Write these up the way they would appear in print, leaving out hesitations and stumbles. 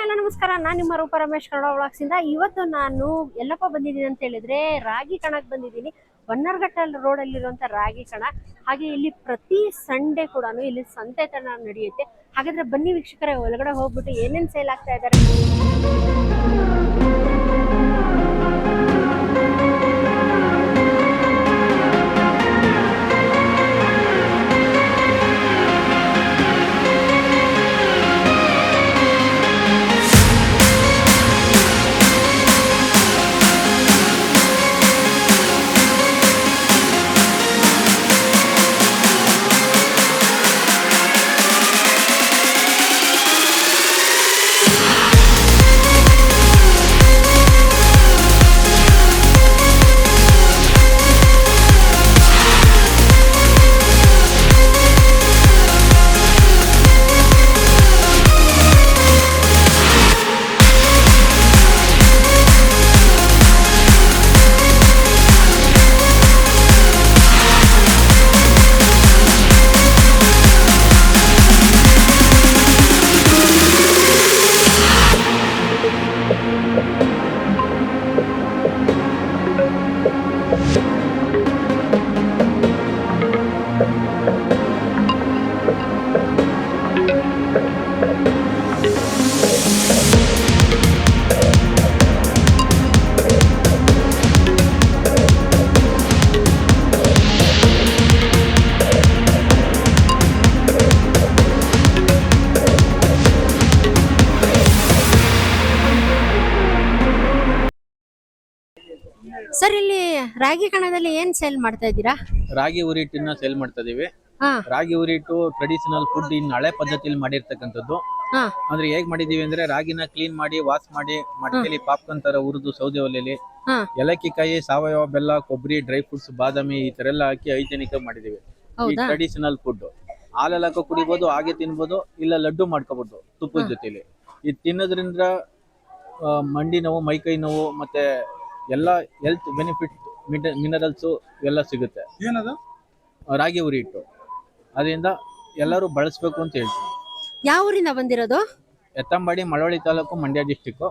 ಎಲ್ಲ ನಮಸ್ಕಾರ. ನಾನು ನಿಮ್ಮ ರೂಪ ರಮೇಶ್ ಕನ್ನಡ ವ್ಲಾಗ್ಸ್ ಇಂದ. ಇವತ್ತು ನಾನು ಎಲ್ಲಪ್ಪ ಬಂದಿದ್ದೀನಿ ಅಂತ ಹೇಳಿದ್ರೆ ರಾಗಿ ಕಣಕ್ಕೆ ಬಂದಿದ್ದೀನಿ. ಬನ್ನರ್ಘಟ್ಟ ರೋಡ್ ಅಲ್ಲಿರುವಂತ ರಾಗಿ ಕಣ. ಹಾಗೆ ಇಲ್ಲಿ ಪ್ರತಿ ಸಂಡೇ ಕೂಡ ಇಲ್ಲಿ ಸಂತೆ ತರ ನಡೆಯುತ್ತೆ. ಹಾಗಾದ್ರೆ ಬನ್ನಿ ವೀಕ್ಷಕರೇ, ಒಳಗಡೆ ಹೋಗ್ಬಿಟ್ಟು ಏನೇನ್ ಸೇಲ್ ಆಗ್ತಾ ಇದ್ದಾರೆ. ಸರ್, ಇಲ್ಲಿ ರಾಗಿ ಕಣದಲ್ಲಿ ಏನ್ ಸೇಲ್ ಮಾಡ್ತಾ ಇದ್ದೀರಾ? ರಾಗಿ ಉರಿಟ್ಟನ್ನ ಸೇಲ್ ಮಾಡ್ತಾ ಇದೀವಿ. ರಾಗಿ ಉರಿಟ್ಟು ಟ್ರೆಡಿಷನಲ್ ಫುಡ್ ಇನ್ ಹಳೆ ಪದ್ಧತಿಯಲ್ಲಿ ಮಾಡಿರ್ತಕ್ಕಂಥದ್ದು. ಅಂದ್ರೆ ಹೇಗ್ ಮಾಡಿದೀವಿ ಅಂದ್ರೆ ರಾಗಿನ ಕ್ಲೀನ್ ಮಾಡಿ ವಾಶ್ ಮಾಡಿ ಮಡಕೆಲಿ ಪಾಪ್ಕಾರ್ನ್ ತರ ಹುರಿದು ಸೌದೆ ಒಲೆಯಲ್ಲಿ ಏಲಕ್ಕಿಕಾಯಿ, ಸಾವಯವ ಬೆಲ್ಲ, ಕೊಬ್ಬರಿ, ಡ್ರೈ ಫ್ರೂಟ್ಸ್, ಬಾದಾಮಿ ಈ ತರ ಎಲ್ಲ ಹಾಕಿ ಹೈಜೆನಿಕ್ ಆಗಿ ಮಾಡಿದೀವಿ. ಈ ಟ್ರೆಡಿಷನಲ್ ಫುಡ್ ಹಾಲೆಲ್ಲ ಹಾಕೋ ಕುಡಿಬಹುದು, ಹಾಗೆ ತಿನ್ಬೋದು, ಇಲ್ಲ ಲಡ್ಡು ಮಾಡ್ಕೋಬಹುದು ತುಪ್ಪದ ಜೊತೆಲಿ. ಇದು ತಿನ್ನೋದ್ರಿಂದ ಮಂಡಿ ನೋವು, ಮೈಕೈ ನೋವು ಮತ್ತೆ ಎಲ್ಲ ಹೆಲ್ತ್ ಬೆನಿಫಿಟ್ ಮಿನರಲ್ಸ್ ಎಲ್ಲ ಸಿಗುತ್ತೆ. ಏನದು ರಾಗಿ ಉರಿ ಹಿಟ್ಟು, ಅದರಿಂದ ಎಲ್ಲರೂ ಬಳಸಬೇಕು ಅಂತ ಹೇಳ್ತೀನಿ. ಯಾವ ಊರಿಂದ ಬಂದಿರೋದು? ಎತ್ತಂಬಾಡಿ, ಮಳವಳ್ಳಿ ತಾಲೂಕು, ಮಂಡ್ಯ ಡಿಸ್ಟಿಕ್.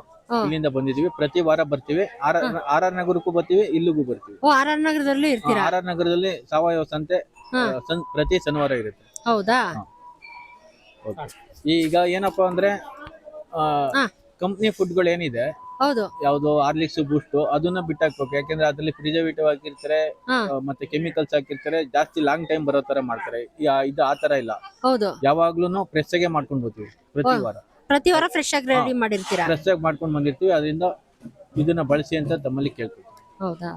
ಇಲ್ಲಿಂದ ಬಂದಿದೀವಿ. ಪ್ರತಿ ವಾರ ಬರ್ತೀವಿ. ಆರ್ ನಗರಕ್ಕೂ ಬರ್ತೀವಿ, ಇಲ್ಲಿಗೂ ಬರ್ತೀವಿ. ಆರ್ ನಗರದಲ್ಲೂ ಇರ್ತೀರಾ? ಆರ್ ನಗರದಲ್ಲಿ ಸಾವಯವ ಸಂತೆ ಪ್ರತಿ ಶನಿವಾರ ಇರುತ್ತೆ. ಹೌದಾ? ಈಗ ಏನಪ್ಪಾ ಅಂದ್ರೆ ಕಂಪ್ನಿ ಫುಡ್ಗಳು ಏನಿದೆ, ಹೌದು, ಯಾವ್ದು ಹಾರ್ಲಿಕ್ಸ್, ಬೂಸ್ಟ್ ಅದನ್ನ ಬಿಟ್ಟಾಕ್ಬೇಕು. ಯಾಕಂದ್ರೆ ಅದ್ರಲ್ಲಿ ಪ್ರಿಸರ್ವೇಟಿವ್ ಹಾಕಿರ್ತಾರೆ, ಮತ್ತೆ ಕೆಮಿಕಲ್ಸ್ ಹಾಕಿರ್ತಾರೆ, ಜಾಸ್ತಿ ಲಾಂಗ್ ಟೈಮ್ ಬರೋ ತರ ಮಾಡ್ತಾರೆ. ಇದು ಆತರ ಇಲ್ಲ. ಹೌದು, ಯಾವಾಗ್ಲೂ ಫ್ರೆಶ್ ಆಗಿ ಮಾಡ್ಕೊಂಡ್ ಬರ್ತೀವಿ. ಪ್ರತಿ ವಾರ ಫ್ರೆಶ್ ಆಗಿ ರೆಡಿ ಮಾಡಿರ್ತೀರಾ? ಫ್ರೆಶ್ ಆಗಿ ಮಾಡ್ಕೊಂಡ್ ಬಂದಿರ್ತೀವಿ. ಅದರಿಂದ ಇದನ್ನ ಬಳಸಿ ಅಂತ ತಮ್ಮಲ್ಲಿ ಕೇಳ್ತೀವಿ. ಹೌದಾ?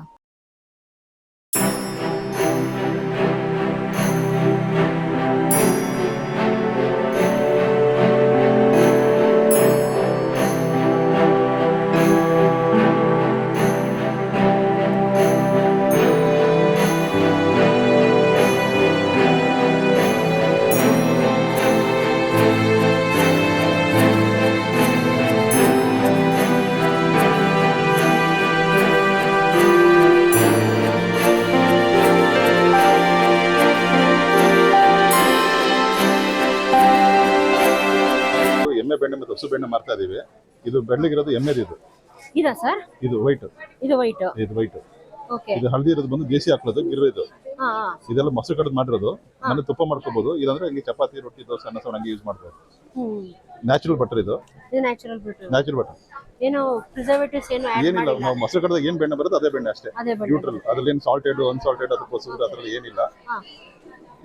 ಬೆಣ್ಣೆ ಮತ್ತು ಹಸು ಬೆಣ್ಣೆ ಮಾರ್ತಾ ಇದೀವಿ. ಇದು ಬೆಳ್ಳಗಿರೋದು ಎಮ್ಮೆದು. ಇದಾ ಸರ್? ಇದು ವೈಟ್. ಇದು ವೈಟ್. ಇದು ವೈಟ್. ಓಕೆ. ಇದು ಹಳದಿ ಇರೋದು ಬಂದು ದೇಸಿ ಹಾಕೋದು, ಗಿರ್ವೇದು. ಇದೆಲ್ಲ ಮೊಸರು ಕಡದ್ ಮಾಡಿರೋದು. ನಾನು ತುಪ್ಪ ಮಾಡ್ಕೋಬಹುದು. ಇದಂದ್ರೆ ಹಿಂಗೆ ಚಪಾತಿ, ರೊಟ್ಟಿ, ದೋಸೆ, ಅನ್ನ ಸಾರು ಹಂಗೆ ಯೂಸ್ ಮಾಡ್ಬೋದು. ನ್ಯಾಚುರಲ್ ಬಟರ್ ಇದು. ಇದು ನ್ಯಾಚುರಲ್ ಬಟರ್. Natural butter. ಏನು ಪ್ರಿಸರ್ವೇಟಿವ್ಸ್ ಏನು ಆಡ್ ಮಾಡಿಲ್ಲ? ಏನಿಲ್ಲ. ಮೊಸರು ಕಡದಾಗ ಏನ್ ಬೆಣ್ಣೆ ಬರುತ್ತೆ ಅದೇ ಬೆಣ್ಣೆ ಅಷ್ಟೇ. ನ್ಯೂಟ್ರಲ್. ಅದ್ರಲ್ಲಿ ಏನು ಸಾಲ್ಟೆಡ್, ಅನ್ಸಾಲ್ಟೆಡ್ ಅಥವಾ ಸೂರ್ ಅದ್ರಲ್ಲಿ ಏನಿಲ್ಲ.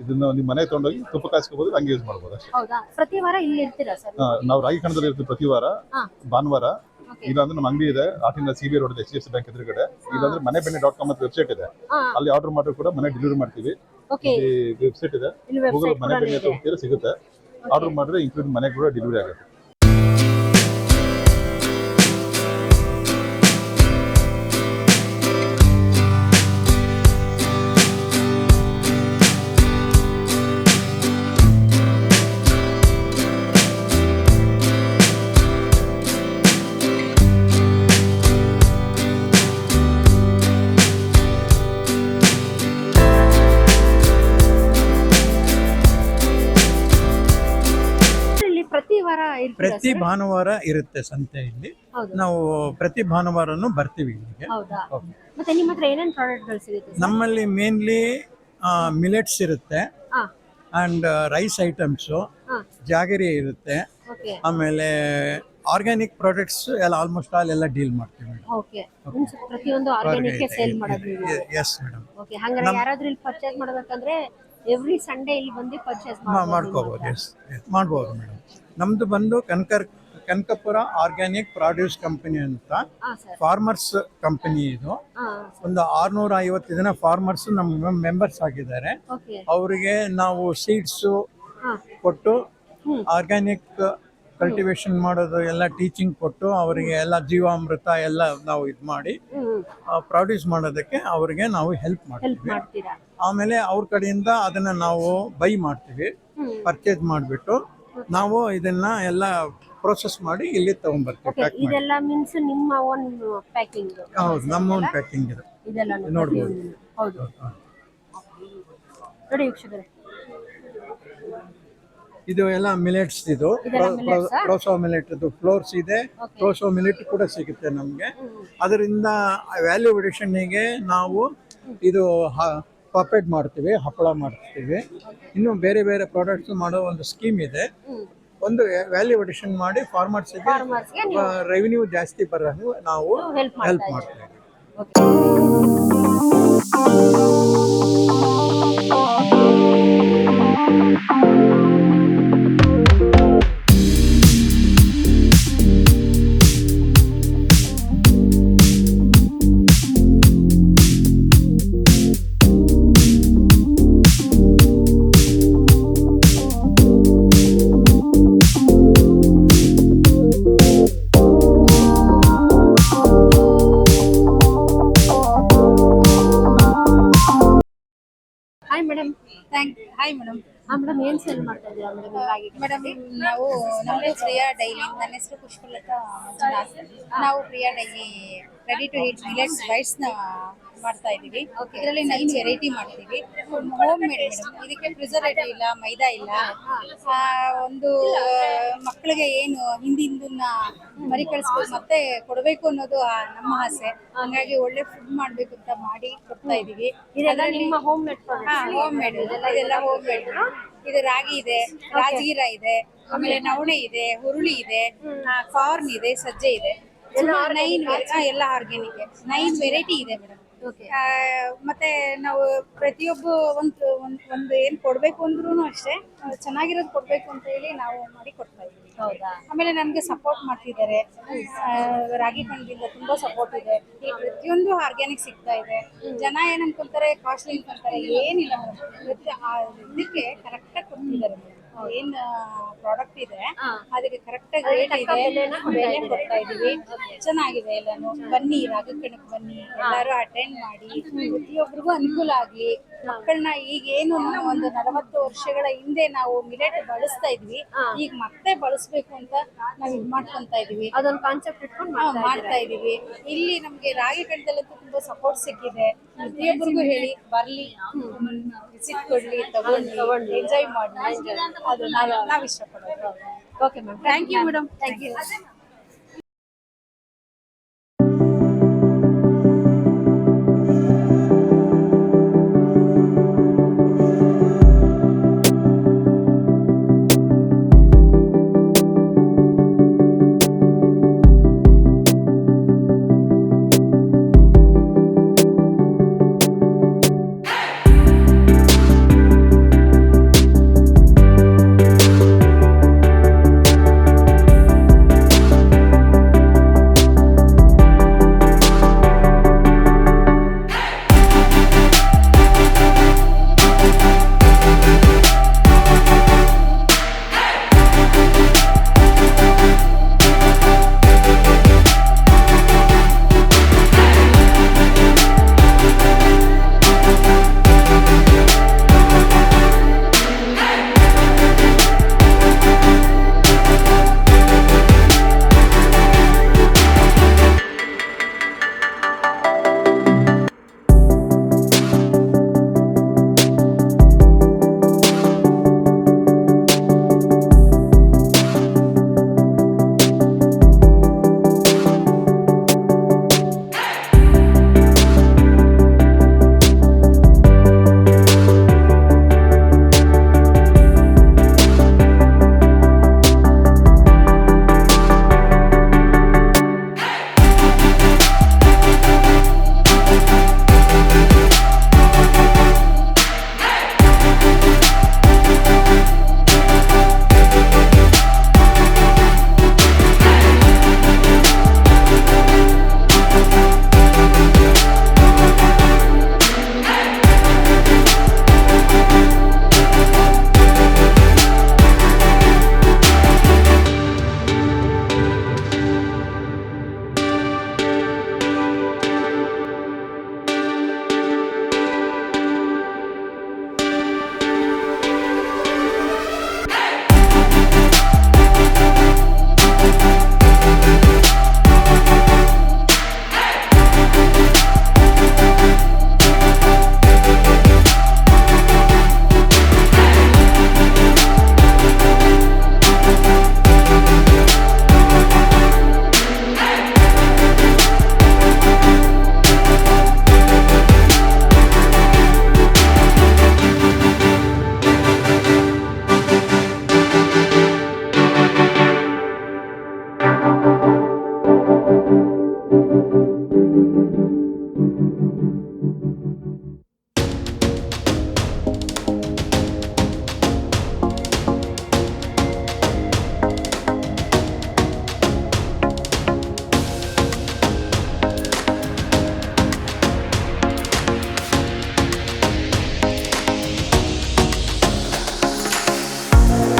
ಇದನ್ನ ನಿಮ್ಮ ಮನೆ ತಗೊಂಡೋಗಿ ತುಪ್ಪ ಕಾಯಿಸ್ಕೋಬಹುದು, ಹಂಗೆ ಯೂಸ್ ಮಾಡಬಹುದು ಅಷ್ಟೇ. ಹೌದಾ? ಪ್ರತಿ ವಾರ ಇಲ್ಲಿ ಇರ್ತೀರಾ ಸರ್? ನಾವು ರಾಗಿ ಕಣದಲ್ಲಿ ಇರ್ತೀವಿ ಪ್ರತಿ ವಾರ ಭಾನುವಾರ. ಇಲ್ಲಾಂದ್ರೆ ನಮ್ಮ ಅಂಗಡಿ ಇದೆ ಆಟಿನ CBI ರೋಡ್ HDFC ಬ್ಯಾಂಕ್ ಎದುರುಗಡೆ. ಇಲ್ಲಾಂದ್ರೆ ಮನೆಬೆಣ್ಣೆ.com ಅಂತ ವೆಬ್ಸೈಟ್ ಇದೆ, ಅಲ್ಲಿ ಆರ್ಡರ್ ಮಾಡಿದ್ರೆ ಕೂಡ ಮನೆ ಡೆಲಿವರಿ ಮಾಡ್ತೀವಿ. ವೆಬ್ಸೈಟ್ ಇದೆ, ಗೂಗಲ್ ಮನೆ ಬೆಣ್ಣೆ ಅಂತ ಸಿಗುತ್ತೆ. ಆರ್ಡರ್ ಮಾಡಿದ್ರೆ ಇನ್ಕ್ಲೂಡ್ ಮನೆ ಕೂಡ ಡೆಲಿವರಿ ಆಗುತ್ತೆ. ವಾರ ಇರ್ತೀರಾ ಪ್ರತಿ sir? ಭಾನುವಾರ ಇರುತ್ತೆ ಸಂತೆ ಇಲ್ಲಿ. ಹೌದು. ನಾವು ಪ್ರತಿ ಭಾನುವಾರನೂ ಬರ್ತೀವಿ ಇಲ್ಲಿಗೆ. ಹೌದಾ? ಹೌದು. ಮತ್ತೆ ನಿಮ್ಮ ಹತ್ರ ಏನೇನ್ ಪ್ರಾಡಕ್ಟ್ಗಳು ಸಿಗುತ್ತೆ sir? ನಮ್ಮಲ್ಲಿ ಮೇನ್ಲಿ ಮಿಲೆಟ್ಸ್ ಇರುತ್ತೆ ಹಾ, ಅಂಡ್ ರೈಸ್ ಐಟಮ್ಸು, ಹಾ, ಜಾಗರಿ ಇರುತ್ತೆ, ಓಕೆ, ಆಮೇಲೆ ಆರ್ಗ್ಯಾನಿಕ್ ಪ್ರಾಡಕ್ಟ್ಸ್ ಎಲ್ಲ ಆಲ್ಮೋಸ್ಟ್ ಆಲ್ ಎಲ್ಲ ಡೀಲ್ ಮಾಡ್ತೀವಿ ಮೇಡಮ್. ಓಕೆ. ಮೀನ್ಸ್ ಪ್ರತಿಯೊಂದು ಆರ್ಗ್ಯಾನಿಕ್ ಸೇಲ್ ಮಾಡೋದು ನೀವು? Yes madam. ಓಕೆ, ಹಂಗಾರೆ ಯಾರಾದ್ರೂ ಇಲ್ಲಿ ಪರ್ಚೇಸ್ ಮಾಡ್ಬೇಕಂದ್ರೆ ಎವ್ರಿ ಸಂಡೇ ಇಲ್ಲಿ ಬಂದು ಪರ್ಚೇಸ್ ಮಾಡ್ಕೋಬೋದು. ಎಸ್ ಮಾಡ್ಬೋದು ಮೇಡಮ್. ನಮ್ದು ಬಂದು ಕನಕಪುರ ಆರ್ಗ್ಯಾನಿಕ್ ಪ್ರಾಡ್ಯೂಸ್ ಕಂಪನಿ ಅಂತ ಹಾ ಸರ್. ಫಾರ್ಮರ್ಸ್ ಕಂಪನಿ ಇದು. ಹಾ, ಒಂದು 650 ಜನ ಫಾರ್ಮರ್ಸ್ ನಮ್ಮ ಮೆಂಬರ್ಸ್ ಆಗಿದ್ದಾರೆ. ಓಕೆ, ಅವರಿಗೆ ನಾವು ಸೀಡ್ಸು ಹಾ, ಕೊಟ್ಟು ಆರ್ಗ್ಯಾನಿಕ್ ಕಲ್ಟಿವೇಶನ್ ಮಾಡೋದು ಎಲ್ಲ ಟೀಚಿಂಗ್ ಕೊಟ್ಟು ಅವರಿಗೆ ಎಲ್ಲ ಜೀವಾಮೃತ ಎಲ್ಲ ನಾವು ಇದು ಮಾಡಿ ಪ್ರೊಡ್ಯೂಸ್ ಮಾಡೋದಕ್ಕೆ ಅವರಿಗೆ ನಾವು ಹೆಲ್ಪ್ ಹೆಲ್ಪ್ ಮಾಡ್ತೀವಿ. ಮಾಡ್ತೀರಾ? ಆಮೇಲೆ ಅವ್ರ ಕಡೆಯಿಂದ ಅದನ್ನ ನಾವು ಬೈ ಮಾಡ್ತೀವಿ, ಪರ್ಚೇಸ್ ಮಾಡಿಬಿಟ್ಟು ನಾವು ಇದನ್ನ ಎಲ್ಲ ಪ್ರೋಸೆಸ್ ಮಾಡಿ ಇಲ್ಲಿ ತಗೊಂಡ್ಬರ್ತೀವಿ, ಓಕೆ. ಪ್ಯಾಕ್ ಮಾಡಿ. ಇದೆಲ್ಲ ಮೀನ್ಸ್ ನಿಮ್ಮ ಓನ್ ಪ್ಯಾಕಿಂಗ್? ಹೌದು, ನಮ್ಮ ಒಂದು ಪ್ಯಾಕಿಂಗ್ ಇದೆ. ಇದೆಲ್ಲ ನೋಡ್ಬೋದು. ಹೌದು. ನೋಡಿ ವೀಕ್ಷಕರೇ, ಇದು ಎಲ್ಲ ಮಿಲೆಟ್ಸ್, ಇದು ಇದೆಲ್ಲ millets ಆ? ಪ್ರೋಸೋ ಮಿಲೆಟ್ ಫ್ಲೋರ್ಸ್ ಇದೆ, Okay. ಪ್ರೋಸೋ ಮಿಲೆಟ್ ಕೂಡ ಸಿಗುತ್ತೆ ನಮಗೆ. ಅದರಿಂದ ವ್ಯಾಲ್ಯೂ ಅಡಿಷನ್ನಿಗೆ ನಾವು ಇದು ಪಾಪೆಟ್ ಮಾಡ್ತೀವಿ, ಹಪ್ಪಳ ಮಾಡ್ತೀವಿ. ಇನ್ನು ಬೇರೆ ಬೇರೆ ಪ್ರಾಡಕ್ಟ್ಸ್ ಮಾಡೋ ಒಂದು ಸ್ಕೀಮ್ ಇದೆ. ಒಂದು ವ್ಯಾಲ್ಯೂ ಅಡಿಷನ್ ಮಾಡಿ ಫಾರ್ಮರ್ಸ್ಗೆ ಫಾರ್ಮರ್ಸ್ಗೆ ನೀವು ರೆವಿನ್ಯೂ ಜಾಸ್ತಿ ಬರೋದು ನಾವು ಹೆಲ್ಪ್ ಹೆಲ್ಪ್ ಮಾಡ್ತಾ ಮಾಡ್ತೀವಿ. Hi madam. Hi madam. Madam ಏನ್ ಸೇಲ್ ಮಾಡ್ತಾ ಇದ್ದೀರಾ ಮೇಡಮ್? ರಾಗಿ ಮೇಡಮ್ ನಾವು ನಮ್ಮ ಪ್ರಿಯಾ ಡೈಲಿ, ನನ್ನ ಹೆಸರು ಪುಷ್ಪಲತಾ ಮಂಜುನಾಥ್. ನಾವು Priya daily ready to eat millets ರೈಸ್ನ ಮಾಡ್ತಾ ಇದ್ದೀವಿ. ಇದರಲ್ಲಿ 9 ವೆರೈಟಿ ಮಾಡ್ತೀವಿ. Home made madam. ಇದಕ್ಕೆ ಪ್ರಿಸರ್ವೇಟಿವ್ ಇಲ್ಲ, ಮೈದಾ ಇಲ್ಲ. ಒಂದು ಮಕ್ಕಳಿಗೆ ಏನು ಹಿಂದಿನ ಮರಿ ಕಳಿಸ್ಬೇಕು ಮತ್ತೆ ಕೊಡಬೇಕು ಅನ್ನೋದು ನಮ್ಮ ಆಸೆ. ಹಂಗಾಗಿ ಒಳ್ಳೆ ಫುಡ್ ಮಾಡಬೇಕು ಅಂತ ಮಾಡಿ ಕೊಡ್ತಾ ಇದೀವಿ. ಇದೆಲ್ಲ ನಿಮ್ಮ ಹೋಮ್ ಮೇಡ್ ಹೋಮ್ ಮೇಡ್, ಇದೆಲ್ಲ ಹೋಮ್ ಮೇಡ್. ಇದು ರಾಗಿ ಇದೆ, ರಾಜಗೀರ ಇದೆ, ಆಮೇಲೆ ನವಣೆ ಇದೆ, ಹುರುಳಿ ಇದೆ, ಕಾರ್ನ್ ಇದೆ, ಸಜ್ಜೆ ಇದೆ. 9 ಎಲ್ಲ ಆರ್ಗ್ಯಾನಿಕ್. 9 ವೆರೈಟಿ ಇದೆ ಮೇಡಮ್. ಮತ್ತೆ ನಾವು ಪ್ರತಿಯೊಬ್ಬ ಒಂದು ಏನ್ ಕೊಡ್ಬೇಕು ಅಂದ್ರೂ ಅಷ್ಟೇ ಚೆನ್ನಾಗಿರೋದು ಕೊಡ್ಬೇಕು ಅಂತ ಹೇಳಿ ನಾವು ಮಾಡಿ ಕೊಡ್ತಾ ಇದ್ದೀವಿ. ಆಮೇಲೆ ನಮ್ಗೆ ಸಪೋರ್ಟ್ ಮಾಡ್ತಿದ್ದಾರೆ. ರಾಗಿ ಕಣದಿಂದ ತುಂಬಾ ಸಪೋರ್ಟ್ ಇದೆ. ಈ ಪ್ರತಿಯೊಂದು ಆರ್ಗ್ಯಾನಿಕ್ ಸಿಗ್ತಾ ಇದೆ. ಜನ ಏನ್ ಅನ್ಕೊಂತಾರೆ, ಕಾಸ್ಟ್ಲಿ ಅನ್ಕೊಂತಾರೆ. ಏನಿಲ್ಲ ಮೇಡಮ್, ಇದಕ್ಕೆ ಕರೆಕ್ಟ್ ಆಗಿ ಕೊಡ್ತಿದ್ದಾರೆ ಮೇಡಮ್. ಏನ್ ಪ್ರಾಡಕ್ಟ್ ಇದೆ ಅದಕ್ಕೆ ಕರೆಕ್ಟ್ ಆಗಿ ರೇಟ್ ಇದೆ, ಬೆಲೆ ಕೊಡ್ತಾ ಇದೀವಿ. ಚೆನ್ನಾಗಿದೆ ಎಲ್ಲಾನು. ಬನ್ನಿ, ರಾಗಿ ಕಣಕ್ ಬನ್ನಿ, ಎಲ್ಲಾರು ಅಟೆಂಡ್ ಮಾಡಿ. ಪ್ರತಿಯೊಬ್ಬರಿಗೂ ಅನುಕೂಲ ಆಗ್ಲಿ. ಮಕ್ಕಳನ್ನ ಈಗ ಏನು ಒಂದು 40 ವರ್ಷಗಳ ಹಿಂದೆ ನಾವು ಮಿಲೆಟ್ ಬಳಸ್ತಾ ಇದ್ವಿ, ಈಗ ಮತ್ತೆ ಬಳಸ್ಬೇಕು ಅಂತ ನಾವು ಇದು ಮಾಡ್ಕೊಂತ ಇದೀವಿ. ಅದೊಂದು ಕಾನ್ಸೆಪ್ಟ್ ಇಟ್ಕೊಂಡು ಮಾಡ್ತಾ ಇದೀವಿ. ಇಲ್ಲಿ ನಮ್ಗೆ ರಾಗಿ ಕಣದಲ್ಲಂತೂ ತುಂಬಾ ಸಪೋರ್ಟ್ ಸಿಕ್ಕಿದೆ. ಪ್ರತಿಯೊಬ್ಬರಿಗೂ ಹೇಳಿ ಬರ್ಲಿ, ವಿಸಿಟ್ ಕೊಡ್ಲಿ, ತಗೊಂಡು ಎಂಜಾಯ್ ಮಾಡಿ. ಅದು ನಾವು ಇಷ್ಟಪಡೋದು. Okay ma'am, thank you madam. Thank you.